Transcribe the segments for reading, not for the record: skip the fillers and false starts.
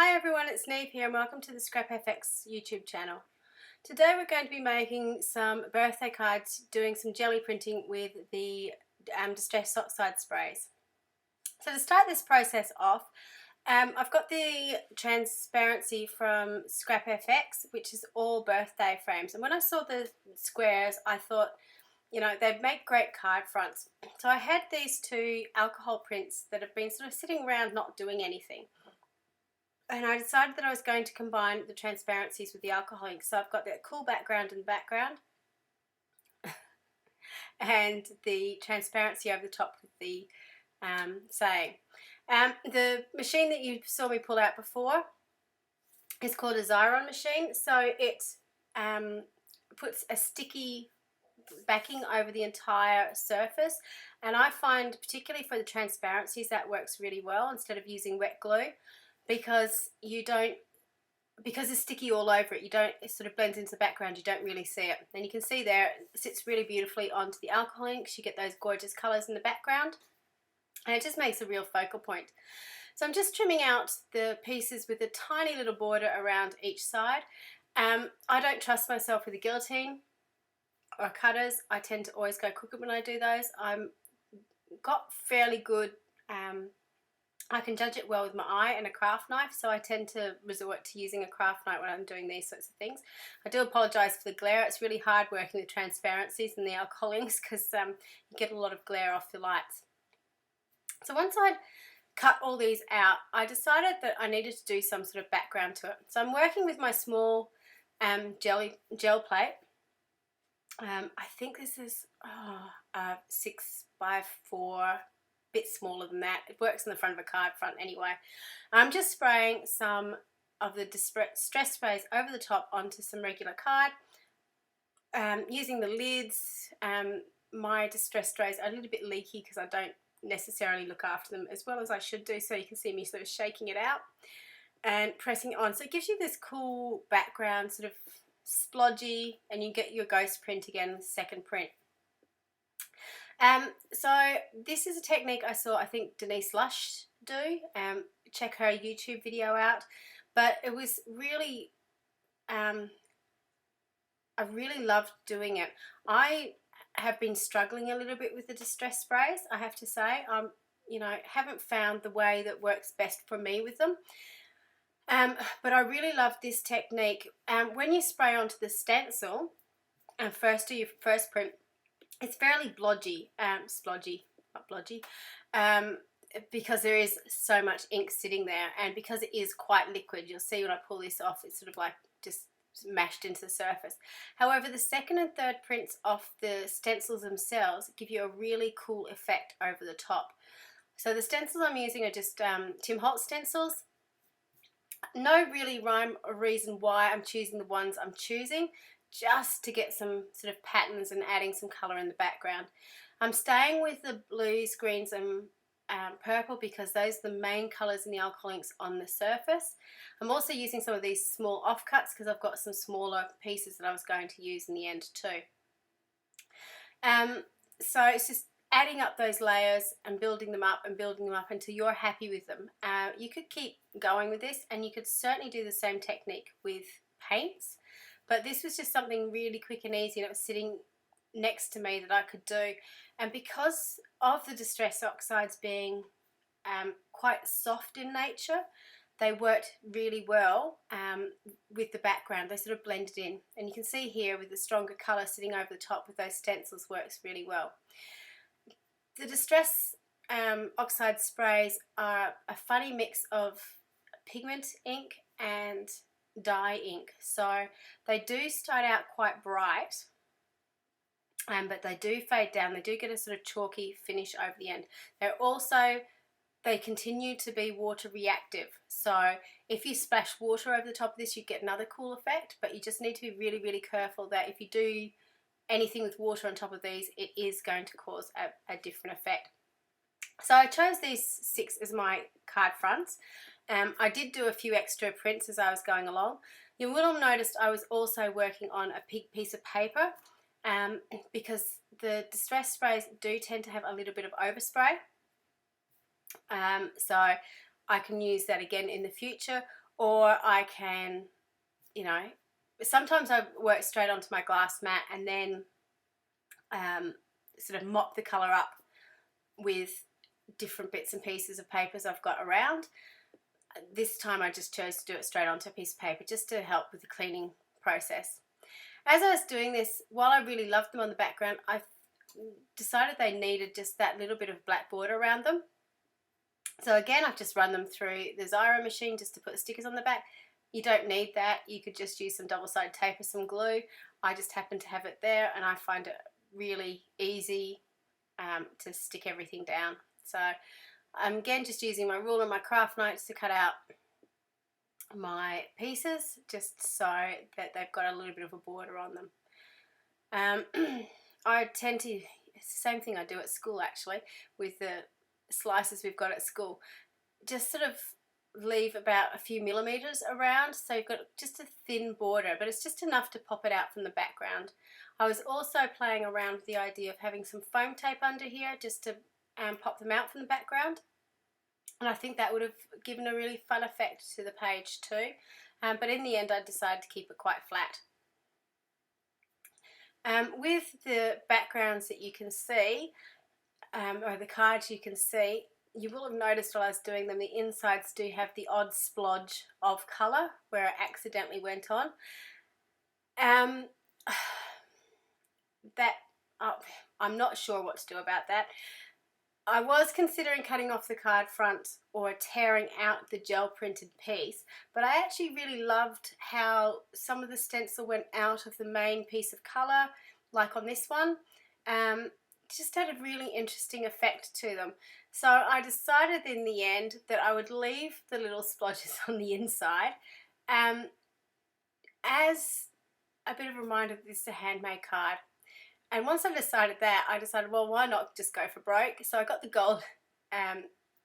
Hi everyone, it's Neve here and welcome to the Scrap FX YouTube channel. Today we're going to be making some birthday cards, doing some jelly printing with the Distress Oxide sprays. So to start this process off, I've got the transparency from Scrap FX, which is all birthday frames. And when I saw the squares, I thought, you know, they'd make great card fronts. So I had these two alcohol prints that have been sort of sitting around not doing anything. And I decided that I was going to combine the transparencies with the alcohol ink. So I've got that cool background in the background and the transparency over the top with the saying. The machine that you saw me pull out before is called a Xyron machine. So it puts a sticky backing over the entire surface, and I find particularly for the transparencies that works really well instead of using wet glue, because it's sticky all over it, it sort of blends into the background, you don't really see it. And you can see there, it sits really beautifully onto the alcohol inks. You get those gorgeous colours in the background, and it just makes a real focal point. So I'm just trimming out the pieces with a tiny little border around each side. I don't trust myself with a guillotine or cutters. I tend to always go crooked when I do those. I'm got fairly good, I can judge it well with my eye and a craft knife, so I tend to resort to using a craft knife when I'm doing these sorts of things. I do apologise for the glare. It's really hard working with transparencies and the alcohol inks because you get a lot of glare off the lights. So once I'd cut all these out, I decided that I needed to do some sort of background to it. So I'm working with my small gel plate. I think this is 6 by 4, bit smaller than that. It works in the front of a card front anyway. I'm just spraying some of the distress sprays over the top onto some regular card, using the lids. My distress sprays are a little bit leaky because I don't necessarily look after them as well as I should do, so you can see me sort of shaking it out and pressing it on. So it gives you this cool background, sort of splodgy, and you get your ghost print again with the second print. So this is a technique I saw, I think, Denise Lush do. Check her YouTube video out. But it was really, I really loved doing it. I have been struggling a little bit with the distress sprays, I have to say. Haven't found the way that works best for me with them. But I really love this technique. When you spray onto the stencil and first do your first print, it's fairly blodgy, splodgy, not blodgy, because there is so much ink sitting there, and because it is quite liquid, you'll see when I pull this off, it's sort of like just mashed into the surface. However, the second and third prints off the stencils themselves give you a really cool effect over the top. So the stencils I'm using are just Tim Holtz stencils. No really rhyme or reason why I'm choosing the ones I'm choosing, just to get some sort of patterns and adding some colour in the background. I'm staying with the blues, greens and purple because those are the main colours in the alcohol inks on the surface. I'm also using some of these small offcuts because I've got some smaller pieces that I was going to use in the end too. So it's just adding up those layers and building them up until you're happy with them. You could keep going with this, and you could certainly do the same technique with paints, but this was just something really quick and easy, and it was sitting next to me that I could do. And because of the distress oxides being quite soft in nature, they worked really well with the background. They sort of blended in, and you can see here with the stronger colour sitting over the top with those stencils works really well. The distress oxide sprays are a funny mix of pigment ink and dye ink, so they do start out quite bright, but they do fade down. They do get a sort of chalky finish over the end. They continue to be water reactive, so if you splash water over the top of this, you get another cool effect, but you just need to be really, really careful that if you do anything with water on top of these, it is going to cause a different effect. So I chose these 6 as my card fronts. I did do a few extra prints as I was going along. You will have noticed I was also working on a big piece of paper because the distress sprays do tend to have a little bit of overspray. So I can use that again in the future, or I can, you know, sometimes I work straight onto my glass mat and then sort of mop the colour up with different bits and pieces of papers I've got around. This time I just chose to do it straight onto a piece of paper just to help with the cleaning process. As I was doing this, while I really loved them on the background, I decided they needed just that little bit of black border around them. So again, I've just run them through the Xyro machine just to put the stickers on the back. You don't need that. You could just use some double-sided tape or some glue. I just happen to have it there, and I find it really easy to stick everything down. So I'm again just using my ruler and my craft knives to cut out my pieces, just so that they've got a little bit of a border on them. I tend to, it's the same thing I do at school actually, with the slices we've got at school. Just sort of leave about a few millimeters around, so you've got just a thin border, but it's just enough to pop it out from the background. I was also playing around with the idea of having some foam tape under here just to pop them out from the background, and I think that would have given a really fun effect to the page too, but in the end I decided to keep it quite flat. With the backgrounds that you can see, or the cards you can see, you will have noticed while I was doing them, the insides do have the odd splodge of colour where it accidentally went on. I'm not sure what to do about that. I was considering cutting off the card front or tearing out the gel printed piece, but I actually really loved how some of the stencil went out of the main piece of colour, like on this one. Just had a really interesting effect to them. So I decided in the end that I would leave the little splotches on the inside as a bit of a reminder that this is a handmade card. And once I've decided that, I decided, well, why not just go for broke? So I got the gold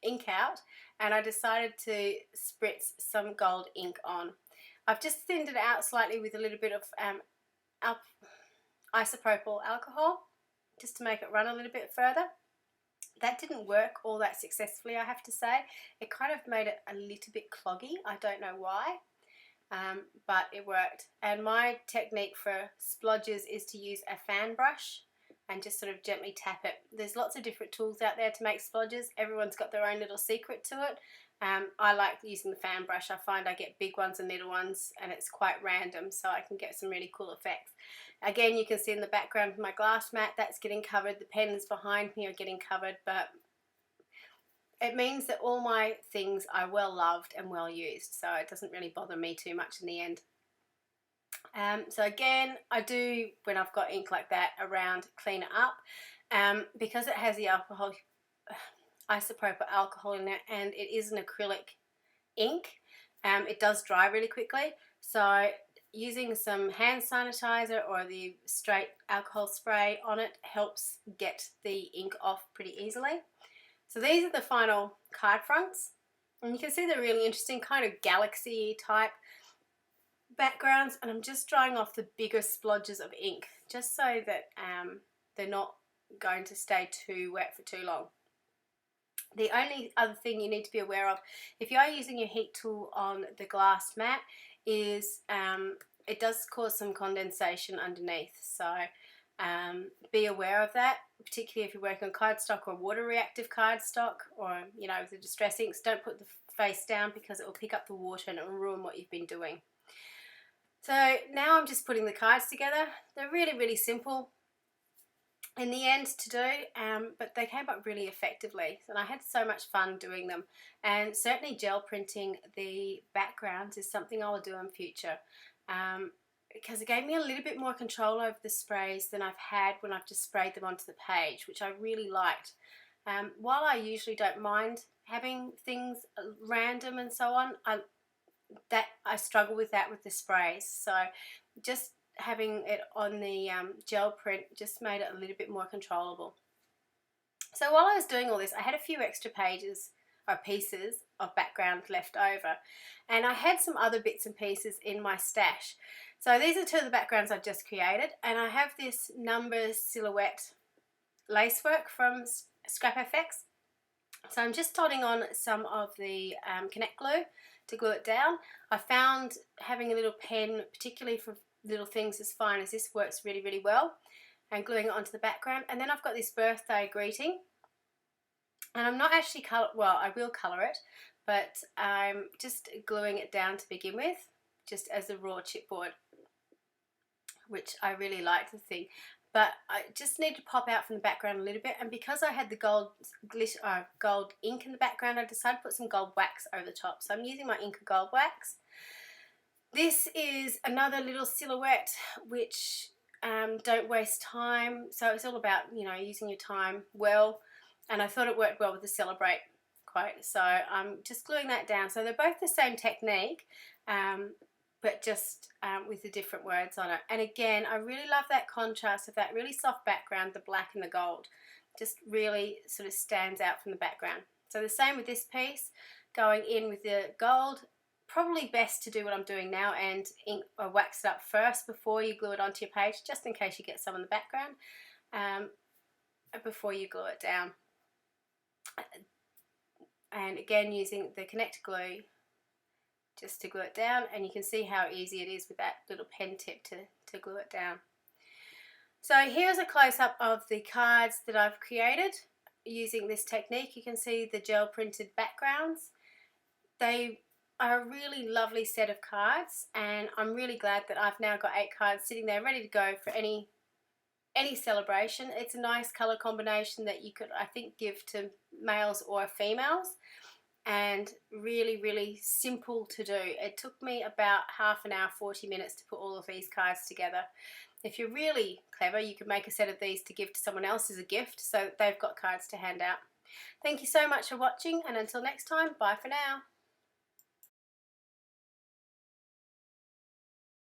ink out, and I decided to spritz some gold ink on. I've just thinned it out slightly with a little bit of isopropyl alcohol, just to make it run a little bit further. That didn't work all that successfully, I have to say. It kind of made it a little bit cloggy. I don't know why, but it worked. And my technique for splodges is to use a fan brush and just sort of gently tap it. There's lots of different tools out there to make splodges. Everyone's got their own little secret to it. I like using the fan brush. I find I get big ones and little ones, and it's quite random, so I can get some really cool effects. Again, you can see in the background of my glass mat, that's getting covered. The pens behind me are getting covered, but it means that all my things are well loved and well used, so it doesn't really bother me too much in the end. So again, I do, when I've got ink like that around, clean it up. Because it has the isopropyl alcohol in it, and it is an acrylic ink, it does dry really quickly. So using some hand sanitizer or the straight alcohol spray on it helps get the ink off pretty easily. So these are the final card fronts, and you can see they're really interesting, kind of galaxy type backgrounds, and I'm just drying off the bigger splodges of ink just so that they're not going to stay too wet for too long. The only other thing you need to be aware of if you are using your heat tool on the glass mat is it does cause some condensation underneath, so be aware of that, particularly if you're working on cardstock or water reactive cardstock, or you know, with the distress inks. Don't put the face down because it will pick up the water and it will ruin what you've been doing. So now I'm just putting the cards together. They're really, really simple in the end to do, but they came up really effectively, and I had so much fun doing them. And certainly gel printing the backgrounds is something I will do in future, because it gave me a little bit more control over the sprays than I've had when I've just sprayed them onto the page, which I really liked. While I usually don't mind having things random and so on, I struggle with that with the sprays, so just having it on the gel print just made it a little bit more controllable. So while I was doing all this, I had a few extra pages or pieces of background left over, and I had some other bits and pieces in my stash. So these are two of the backgrounds I've just created, and I have this numbers silhouette lacework from Scrap FX. So I'm just dotting on some of the Connect glue to glue it down. I found having a little pen, particularly for little things as fine as this, works really, really well, and gluing it onto the background. And then I've got this birthday greeting, and I'm not actually well, I will colour it, but I'm just gluing it down to begin with, just as a raw chipboard, which I really like the thing. But I just need to pop out from the background a little bit, and because I had the gold ink in the background, I decided to put some gold wax over the top. So I'm using my Inca gold wax. This is another little silhouette which don't waste time. So it's all about, you know, using your time well, and I thought it worked well with the celebrate quote. So I'm just gluing that down. So they're both the same technique, but just with the different words on it. And again, I really love that contrast of that really soft background, the black and the gold. Just really sort of stands out from the background. So the same with this piece, going in with the gold. Probably best to do what I'm doing now and wax it up first before you glue it onto your page, just in case you get some in the background, before you glue it down. And again, using the connect glue just to glue it down, and you can see how easy it is with that little pen tip to glue it down. So here's a close-up of the cards that I've created using this technique. You can see the gel printed backgrounds. They are a really lovely set of cards, and I'm really glad that I've now got 8 cards sitting there ready to go for any celebration. It's a nice colour combination that you could, I think, give to males or females, and really, really simple to do. It took me about half an hour, 40 minutes to put all of these cards together. If you're really clever, you could make a set of these to give to someone else as a gift, so they've got cards to hand out. Thank you so much for watching, and until next time, bye for now.